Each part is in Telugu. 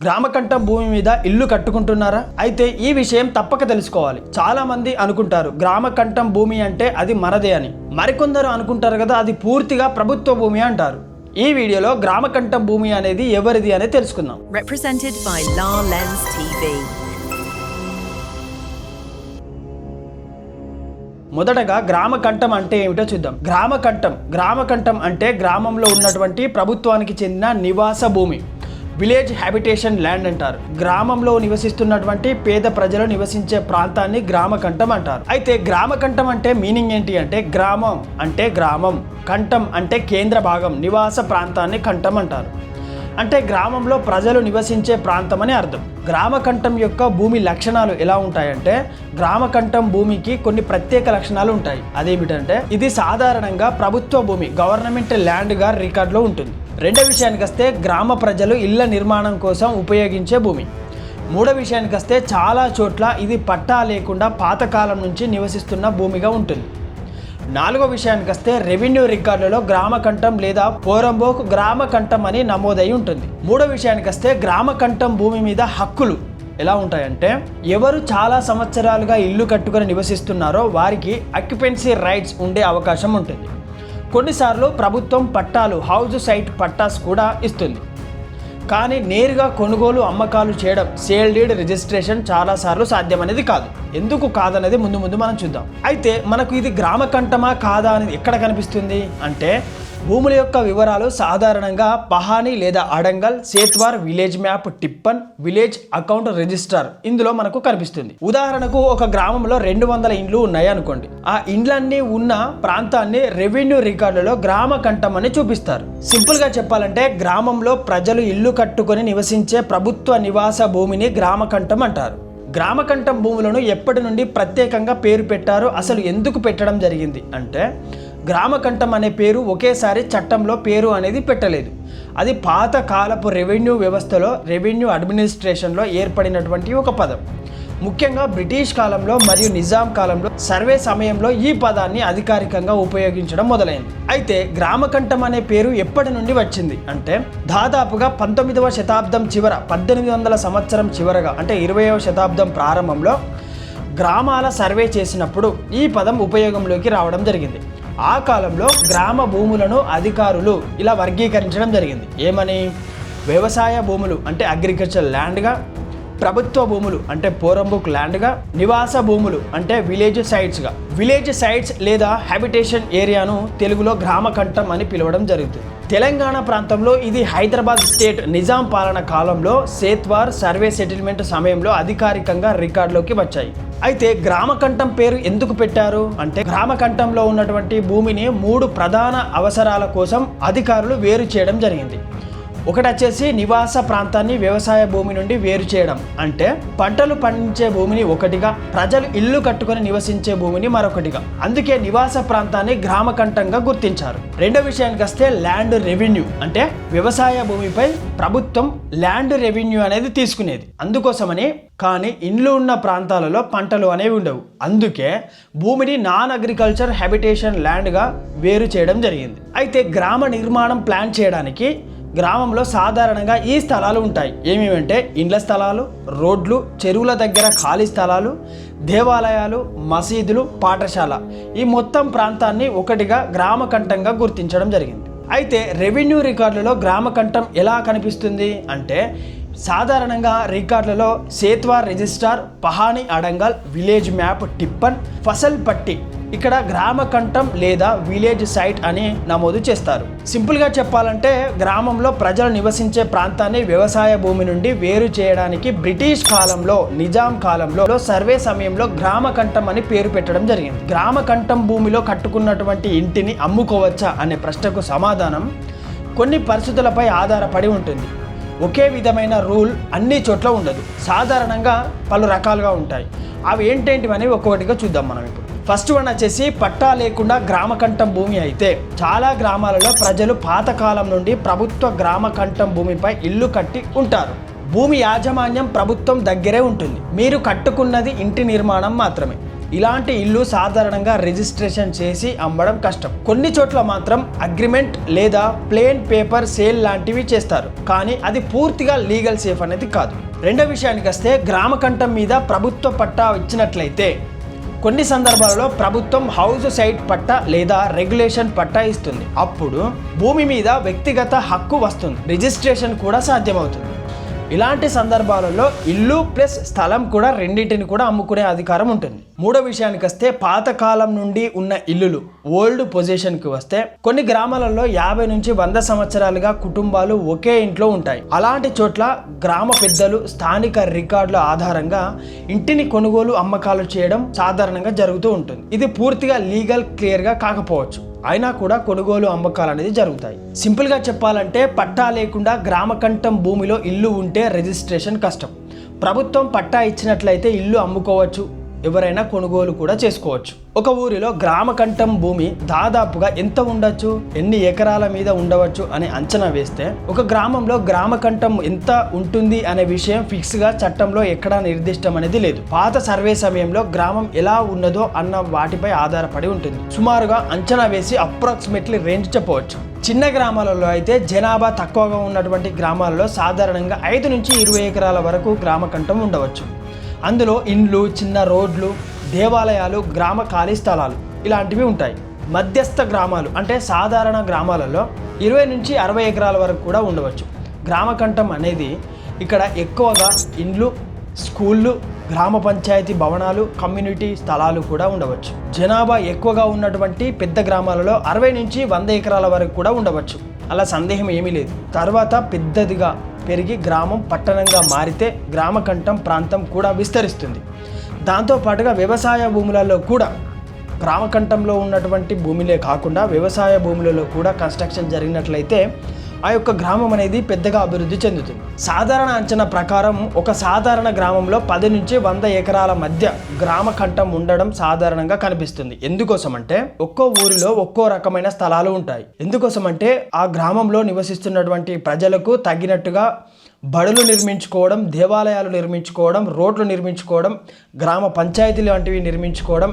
గ్రామకంఠం భూమి మీద ఇల్లు కట్టుకుంటున్నారా? అయితే ఈ విషయం తప్పక తెలుసుకోవాలి. చాలా మంది అనుకుంటారు గ్రామకంఠం భూమి అంటే అది మనదే అని. మరికొందరు అనుకుంటారు కదా అది పూర్తిగా ప్రభుత్వ భూమి అంటారు. ఈ వీడియోలో గ్రామకంఠం భూమి అనేది ఎవరిది అనేది తెలుసుకుందాం. Represented by La Lens TV. మొదటగా గ్రామకంఠం అంటే ఏమిటో చూద్దాం. గ్రామకంఠం అంటే గ్రామంలో ఉన్నటువంటి ప్రభుత్వానికి చెందిన నివాస భూమి, విలేజ్ హ్యాబిటేషన్ ల్యాండ్ అంటారు. గ్రామంలో నివసిస్తున్నటువంటి పేద ప్రజలు నివసించే ప్రాంతాన్ని గ్రామకంఠం అంటారు. అయితే గ్రామకంఠం అంటే మీనింగ్ ఏంటి అంటే గ్రామం అంటే గ్రామం, కంఠం అంటే కేంద్ర భాగం, నివాస ప్రాంతాన్ని కంఠం అంటారు. అంటే గ్రామంలో ప్రజలు నివసించే ప్రాంతం అని అర్థం. గ్రామకంఠం యొక్క భూమి లక్షణాలు ఎలా ఉంటాయంటే గ్రామకంఠం భూమికి కొన్ని ప్రత్యేక లక్షణాలు ఉంటాయి. అదేమిటంటే ఇది సాధారణంగా ప్రభుత్వ భూమి, గవర్నమెంట్ ల్యాండ్గా రికార్డులో ఉంటుంది. రెండో విషయానికి వస్తే గ్రామ ప్రజలు ఇళ్ల నిర్మాణం కోసం ఉపయోగించే భూమి. మూడో విషయానికి వస్తే చాలా చోట్ల ఇది పట్టా లేకుండా పాతకాలం నుంచి నివసిస్తున్న భూమిగా ఉంటుంది. నాలుగో విషయానికి వస్తే రెవెన్యూ రికార్డులలో గ్రామకంఠం లేదా పోరంబోక్ గ్రామకంఠం అని నమోదై ఉంటుంది. మూడో విషయానికి వస్తే గ్రామకంఠం భూమి మీద హక్కులు ఎలా ఉంటాయంటే ఎవరు చాలా సంవత్సరాలుగా ఇల్లు కట్టుకొని నివసిస్తున్నారో వారికి అక్యుపెన్సీ రైట్స్ ఉండే అవకాశం ఉంటుంది. కొన్నిసార్లు ప్రభుత్వం పట్టాలు, హౌస్ సైట్ పట్టాస్ కూడా ఇస్తుంది. కానీ నేరుగా కొనుగోలు, అమ్మకాలు చేయడం, సేల్ డీడ్ రిజిస్ట్రేషన్ చాలాసార్లు సాధ్యం అనేది కాదు. ఎందుకు కాదనేది ముందు మనం చూద్దాం. అయితే మనకు ఇది గ్రామకంఠమా కాదా అనేది ఎక్కడ కనిపిస్తుంది అంటే భూముల యొక్క వివరాలు సాధారణంగా పహానీ లేదా అడంగల్, సేత్వార్, విలేజ్ మ్యాప్, టిప్పన్, విలేజ్ అకౌంట్ రిజిస్టర్ ఇందులో మనకు కనిపిస్తుంది. ఉదాహరణకు ఒక గ్రామంలో 200 ఇండ్లు ఉన్నాయి అనుకోండి. ఆ ఇండ్లన్నీ ఉన్న ప్రాంతాన్ని రెవెన్యూ రికార్డులలో గ్రామకంఠం అని చూపిస్తారు. సింపుల్ గా చెప్పాలంటే గ్రామంలో ప్రజలు ఇల్లు కట్టుకొని నివసించే ప్రభుత్వ నివాస భూమిని గ్రామకంఠం అంటారు. గ్రామకంఠం భూములను ఎప్పటి నుండి ప్రత్యేకంగా పేరు పెట్టారు, అసలు ఎందుకు పెట్టడం జరిగింది అంటే గ్రామకంఠం అనే పేరు ఒకేసారి చట్టంలో పేరు అనేది పెట్టలేదు. అది పాత కాలపు రెవెన్యూ వ్యవస్థలో, రెవెన్యూ అడ్మినిస్ట్రేషన్లో ఏర్పడినటువంటి ఒక పదం. ముఖ్యంగా బ్రిటిష్ కాలంలో మరియు నిజాం కాలంలో సర్వే సమయంలో ఈ పదాన్ని అధికారికంగా ఉపయోగించడం మొదలైంది. అయితే గ్రామకంఠం అనే పేరు ఎప్పటి నుండి వచ్చింది అంటే దాదాపుగా 19వ శతాబ్దం చివర, 1800 సంవత్సరం చివరగా అంటే 20వ శతాబ్దం ప్రారంభంలో గ్రామాల సర్వే చేసినప్పుడు ఈ పదం ఉపయోగంలోకి రావడం జరిగింది. ఆ కాలంలో గ్రామ భూములను అధికారులు ఇలా వర్గీకరించడం జరిగింది. ఏమని? వ్యవసాయ భూములు అంటే అగ్రికల్చర్ ల్యాండ్గా, ప్రభుత్వ భూములు అంటే పోరంబుక్ ల్యాండ్గా, నివాస భూములు అంటే విలేజ్ సైట్స్గా. విలేజ్ సైట్స్ లేదా హ్యాబిటేషన్ ఏరియాను తెలుగులో గ్రామకంఠం అని పిలవడం జరుగుతుంది. తెలంగాణ ప్రాంతంలో ఇది హైదరాబాద్ స్టేట్ నిజాం పాలన కాలంలో సేత్వార్ సర్వే సెటిల్మెంట్ సమయంలో అధికారికంగా రికార్డులోకి వచ్చాయి. అయితే గ్రామకంఠం పేరు ఎందుకు పెట్టారు అంటే గ్రామకంఠంలో ఉన్నటువంటి భూమిని 3 ప్రధాన అవసరాల కోసం అధికారులు వేరు చేయడం జరిగింది. ఒకటి వచ్చేసి నివాస ప్రాంతాన్ని వ్యవసాయ భూమి నుండి వేరు చేయడం, అంటే పంటలు పండించే భూమిని ఒకటిగా, ప్రజలు ఇల్లు కట్టుకొని నివసించే భూమిని మరొకటిగా. అందుకే నివాస ప్రాంతాన్ని గ్రామకంఠంగా గుర్తించారు. రెండో విషయానికి వస్తే ల్యాండ్ రెవెన్యూ అంటే వ్యవసాయ భూమిపై ప్రభుత్వం ల్యాండ్ రెవెన్యూ అనేది తీసుకునేది. అందుకోసమని కానీ ఇండ్లు ఉన్న ప్రాంతాలలో పంటలు అనేవి ఉండవు. అందుకే భూమిని నాన్ అగ్రికల్చర్ హ్యాబిటేషన్ ల్యాండ్గా వేరు చేయడం జరిగింది. అయితే గ్రామ నిర్మాణం ప్లాన్ చేయడానికి గ్రామంలో సాధారణంగా ఈ స్థలాలు ఉంటాయి. ఏమేమంటే ఇండ్ల స్థలాలు, రోడ్లు, చెరువుల దగ్గర ఖాళీ స్థలాలు, దేవాలయాలు, మసీదులు, పాఠశాల. ఈ మొత్తం ప్రాంతాన్ని ఒకటిగా గ్రామకంఠంగా గుర్తించడం జరిగింది. అయితే రెవెన్యూ రికార్డులలో గ్రామకంఠం ఎలా కనిపిస్తుంది అంటే సాధారణంగా రికార్డులలో సేత్వార్ రిజిస్టార్, పహానీ అడంగల్, విలేజ్ మ్యాప్, టిప్పన్, ఫసల్ పట్టి ఇక్కడ గ్రామకంఠం లేదా విలేజ్ సైట్ అని నమోదు చేస్తారు. సింపుల్గా చెప్పాలంటే గ్రామంలో ప్రజలు నివసించే ప్రాంతాన్ని వ్యవసాయ భూమి నుండి వేరు చేయడానికి బ్రిటిష్ కాలంలో, నిజాం కాలంలో సర్వే సమయంలో గ్రామకంఠం అని పేరు పెట్టడం జరిగింది. గ్రామకంఠం భూమిలో కట్టుకున్నటువంటి ఇంటిని అమ్ముకోవచ్చా అనే ప్రశ్నకు సమాధానం కొన్ని పరిస్థితులపై ఆధారపడి ఉంటుంది. ఒకే విధమైన రూల్ అన్ని చోట్ల ఉండదు. సాధారణంగా పలు రకాలుగా ఉంటాయి. అవి ఏంటేంటివని ఒక్కొక్కటిగా చూద్దాం మనం ఇప్పుడు. ఫస్ట్ వన్ వచ్చేసి పట్టా లేకుండా గ్రామకంఠం భూమి. అయితే చాలా గ్రామాలలో ప్రజలు పాతకాలం నుండి ప్రభుత్వ గ్రామకంఠం భూమిపై ఇల్లు కట్టి ఉంటారు. భూమి యాజమాన్యం ప్రభుత్వం దగ్గరే ఉంటుంది. మీరు కట్టుకున్నది ఇంటి నిర్మాణం మాత్రమే. ఇలాంటి ఇల్లు సాధారణంగా రిజిస్ట్రేషన్ చేసి అమ్మడం కష్టం. కొన్ని చోట్ల మాత్రం అగ్రిమెంట్ లేదా ప్లేన్ పేపర్ సేల్ లాంటివి చేస్తారు, కానీ అది పూర్తిగా లీగల్ సేఫ్ అనేది కాదు. రెండో విషయానికి వస్తే గ్రామ కంఠం మీద ప్రభుత్వ పట్టా ఇచ్చినట్లయితే కొన్ని సందర్భాలలో ప్రభుత్వం హౌస్ సైట్ పట్టా లేదా రెగ్యులేషన్ పట్టా ఇస్తుంది. అప్పుడు భూమి మీద వ్యక్తిగత హక్కు వస్తుంది, రిజిస్ట్రేషన్ కూడా సాధ్యమవుతుంది. ఇలాంటి సందర్భాలలో ఇల్లు ప్లస్ స్థలం కూడా రెండింటిని కూడా అమ్ముకునే అధికారం ఉంటుంది. మూడో విషయానికి వస్తే పాతకాలం నుండి ఉన్న ఇల్లులు ఓల్డ్ పొజిషన్కి వస్తే కొన్ని గ్రామాలలో 50 నుంచి 100 సంవత్సరాలుగా కుటుంబాలు ఒకే ఇంట్లో ఉంటాయి. అలాంటి చోట్ల గ్రామ పెద్దలు స్థానిక రికార్డుల ఆధారంగా ఇంటిని కొనుగోలు అమ్మకాలు చేయడం సాధారణంగా జరుగుతూ ఉంటుంది. ఇది పూర్తిగా లీగల్ క్లియర్గా కాకపోవచ్చు, అయినా కూడా కొనుగోలు అమ్మకాలు అనేది జరుగుతాయి. సింపుల్గా చెప్పాలంటే పట్టా లేకుండా గ్రామ కంఠం భూమిలో ఇల్లు ఉంటే రిజిస్ట్రేషన్ కష్టం. ప్రభుత్వం పట్టా ఇచ్చినట్లయితే ఇల్లు అమ్ముకోవచ్చు, ఎవరైనా కొనుగోలు కూడా చేసుకోవచ్చు. ఒక ఊరిలో గ్రామ కంఠం భూమి దాదాపుగా ఎంత ఉండొచ్చు, ఎన్ని ఎకరాల మీద ఉండవచ్చు అని అంచనా వేస్తే ఒక గ్రామంలో గ్రామ కంఠం ఎంత ఉంటుంది అనే విషయం ఫిక్స్గా చట్టంలో ఎక్కడా నిర్దిష్టం అనేది లేదు. పాత సర్వే సమయంలో గ్రామం ఎలా ఉన్నదో అన్న వాటిపై ఆధారపడి ఉంటుంది. సుమారుగా అంచనా వేసి అప్రాక్సిమేట్లీ రేంజ్ చెప్పవచ్చు. చిన్న గ్రామాలలో అయితే జనాభా తక్కువగా ఉన్నటువంటి గ్రామాలలో సాధారణంగా 5 నుంచి 20 ఎకరాల వరకు గ్రామ కంఠం ఉండవచ్చు. అందులో ఇండ్లు, చిన్న రోడ్లు, దేవాలయాలు, గ్రామ ఖాళీ స్థలాలు ఇలాంటివి ఉంటాయి. మధ్యస్థ గ్రామాలు అంటే సాధారణ గ్రామాలలో 20 నుంచి 60 ఎకరాల వరకు కూడా ఉండవచ్చు. గ్రామ కంఠం అనేది ఇక్కడ ఎక్కువగా ఇండ్లు, స్కూళ్ళు, గ్రామ పంచాయతీ భవనాలు, కమ్యూనిటీ స్థలాలు కూడా ఉండవచ్చు. జనాభా ఎక్కువగా ఉన్నటువంటి పెద్ద గ్రామాలలో 60 నుంచి 100 ఎకరాల వరకు కూడా ఉండవచ్చు. అలా సందేహం ఏమీ లేదు. తర్వాత పెద్దదిగా పెరిగి గ్రామం పట్టణంగా మారితే గ్రామ కంఠం ప్రాంతం కూడా విస్తరిస్తుంది. దాంతోపాటుగా వ్యవసాయ భూములలో కూడా గ్రామ కంఠంలో ఉన్నటువంటి భూమిలే కాకుండా వ్యవసాయ భూములలో కూడా కన్స్ట్రక్షన్ జరిగినట్లయితే ఆ యొక్క గ్రామం అనేది పెద్దగా అభివృద్ధి చెందుతుంది. సాధారణ అంచనా ప్రకారం ఒక సాధారణ గ్రామంలో 10 నుంచి 100 ఎకరాల మధ్య గ్రామ కంఠం ఉండడం సాధారణంగా కనిపిస్తుంది. ఎందుకోసమంటే ఒక్కో ఊరిలో ఒక్కో రకమైన స్థలాలు ఉంటాయి. ఎందుకోసమంటే ఆ గ్రామంలో నివసిస్తున్నటువంటి ప్రజలకు తగినట్టుగా బడులు నిర్మించుకోవడం, దేవాలయాలు నిర్మించుకోవడం, రోడ్లు నిర్మించుకోవడం, గ్రామ పంచాయతీలు వంటివి నిర్మించుకోవడం,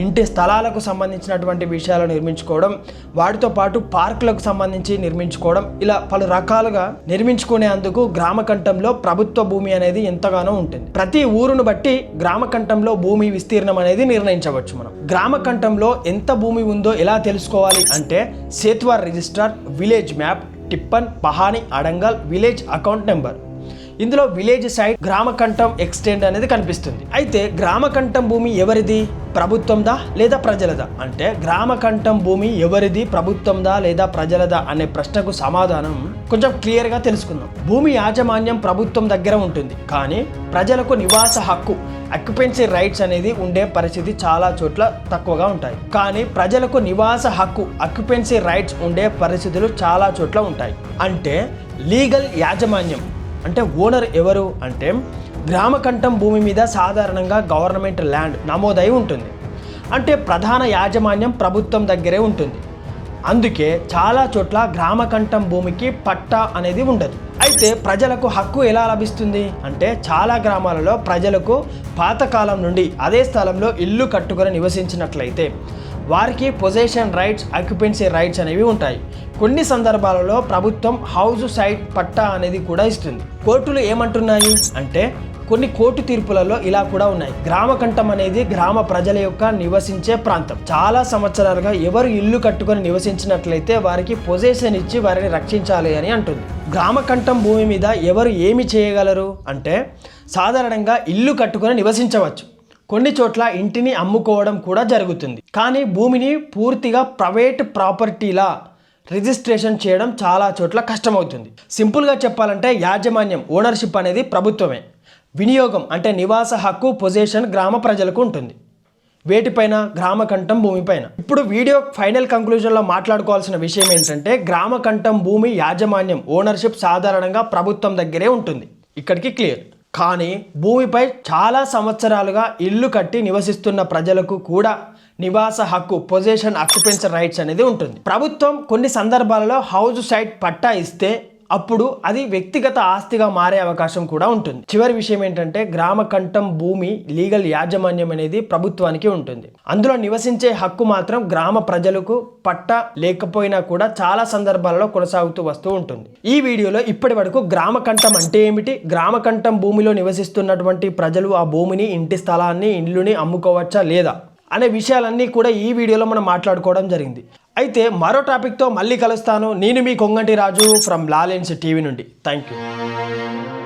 ఇంటి స్థలాలకు సంబంధించినటువంటి విషయాలు నిర్మించుకోవడం, వాటితో పాటు పార్కులకు సంబంధించి నిర్మించుకోవడం, ఇలా పలు రకాలుగా నిర్మించుకునేందుకు గ్రామ కంఠంలో ప్రభుత్వ భూమి అనేది ఎంతగానో ఉంటుంది. ప్రతి ఊరును బట్టి గ్రామ కంఠంలో భూమి విస్తీర్ణం అనేది నిర్ణయించవచ్చు. మనం గ్రామ కంఠంలో ఎంత భూమి ఉందో ఎలా తెలుసుకోవాలి అంటే సేత్వార్ రిజిస్ట్రార్, విలేజ్ మ్యాప్, టిప్పన్, పహాని, అడంగల్, విలేజ్ అకౌంట్ నెంబర్. ఇందులో విలేజ్ సైట్ గ్రామ కంఠం ఎక్స్టెండ్ అనేది కనిపిస్తుంది. అయితే గ్రామ కంఠం భూమి ఎవరిది, ప్రభుత్వందా లేదా ప్రజలదా అంటే గ్రామ కంఠం భూమి ఎవరిది, ప్రభుత్వందా లేదా ప్రజలదా అనే ప్రశ్నకు సమాధానం కొంచెం క్లియర్గా తెలుసుకుందాం. భూమి యాజమాన్యం ప్రభుత్వం దగ్గర ఉంటుంది, కానీ ప్రజలకు నివాస హక్కు అక్యుపెన్సీ రైట్స్ అనేది ఉండే పరిస్థితి చాలా చోట్ల తక్కువగా ఉంటాయి. కానీ ప్రజలకు నివాస హక్కు అక్యుపెన్సీ రైట్స్ ఉండే పరిస్థితులు చాలా చోట్ల ఉంటాయి. అంటే లీగల్ యాజమాన్యం అంటే ఓనర్ ఎవరు అంటే గ్రామ కంఠం భూమి మీద సాధారణంగా గవర్నమెంట్ ల్యాండ్ నమోదై ఉంటుంది. అంటే ప్రధాన యాజమాన్యం ప్రభుత్వం దగ్గరే ఉంటుంది. అందుకే చాలా చోట్ల గ్రామ కంఠం భూమికి పట్టా అనేది ఉండదు. అయితే ప్రజలకు హక్కు ఎలా లభిస్తుంది అంటే చాలా గ్రామాలలో ప్రజలకు పాతకాలం నుండి అదే స్థలంలో ఇల్లు కట్టుకొని నివసించినట్లయితే వారికి పొజిషన్ రైట్స్, అక్యుపెన్సీ రైట్స్ అనేవి ఉంటాయి. కొన్ని సందర్భాలలో ప్రభుత్వం హౌస్ సైట్ పట్టా అనేది కూడా ఇస్తుంది. కోర్టులు ఏమంటున్నాయి అంటే కొన్ని కోర్టు తీర్పులలో ఇలా కూడా ఉన్నాయి. గ్రామ కంఠం అనేది గ్రామ ప్రజల యొక్క నివసించే ప్రాంతం. చాలా సంవత్సరాలుగా ఎవరు ఇల్లు కట్టుకొని నివసించినట్లయితే వారికి పొజిషన్ ఇచ్చి వారిని రక్షించాలి అని అంటుంది. గ్రామ కంఠం భూమి మీద ఎవరు ఏమి చేయగలరు అంటే సాధారణంగా ఇల్లు కట్టుకొని నివసించవచ్చు. కొన్ని చోట్ల ఇంటిని అమ్ముకోవడం కూడా జరుగుతుంది. కానీ భూమిని పూర్తిగా ప్రైవేట్ ప్రాపర్టీలా రిజిస్ట్రేషన్ చేయడం చాలా చోట్ల కష్టమవుతుంది. సింపుల్గా చెప్పాలంటే యాజమాన్యం, ఓనర్షిప్ అనేది ప్రభుత్వమే. వినియోగం అంటే నివాస హక్కు, పొజిషన్ గ్రామ ప్రజలకు ఉంటుంది. వేటిపైన? గ్రామ కంఠం భూమిపైన. ఇప్పుడు వీడియో ఫైనల్ కంక్లూజన్లో మాట్లాడుకోవాల్సిన విషయం ఏంటంటే గ్రామ కంఠం భూమి యాజమాన్యం, ఓనర్షిప్ సాధారణంగా ప్రభుత్వం దగ్గరే ఉంటుంది. ఇక్కడికి క్లియర్. కానీ భూమిపై చాలా సంవత్సరాలుగా ఇల్లు కట్టి నివసిస్తున్న ప్రజలకు కూడా నివాస హక్కు, పొజిషన్, అక్యుపెన్సీ రైట్స్ అనేది ఉంటుంది. ప్రభుత్వం కొన్ని సందర్భాలలో హౌస్ సైట్ పట్టా ఇస్తే అప్పుడు అది వ్యక్తిగత ఆస్తిగా మారే అవకాశం కూడా ఉంటుంది. చివరి విషయం ఏంటంటే గ్రామ కంఠం భూమి లీగల్ యాజమాన్యం అనేది ప్రభుత్వానికి ఉంటుంది. అందులో నివసించే హక్కు మాత్రం గ్రామ ప్రజలకు పట్టా లేకపోయినా కూడా చాలా సందర్భాలలో కొనసాగుతూ వస్తూ ఉంటుంది. ఈ వీడియోలో ఇప్పటి వరకు గ్రామ కంఠం అంటే ఏమిటి, గ్రామ కంఠం భూమిలో నివసిస్తున్నటువంటి ప్రజలు ఆ భూమిని, ఇంటి స్థలాన్ని, ఇల్లుని అమ్ముకోవచ్చా లేదా అనే విషయాలన్నీ కూడా ఈ వీడియోలో మనం మాట్లాడుకోవడం జరిగింది. అయితే మరో టాపిక్తో మళ్ళీ కలుస్తాను. నేను మీ కొంగంటి రాజు ఫ్రమ్ లాలెన్స్ టీవీ నుండి. Thank you.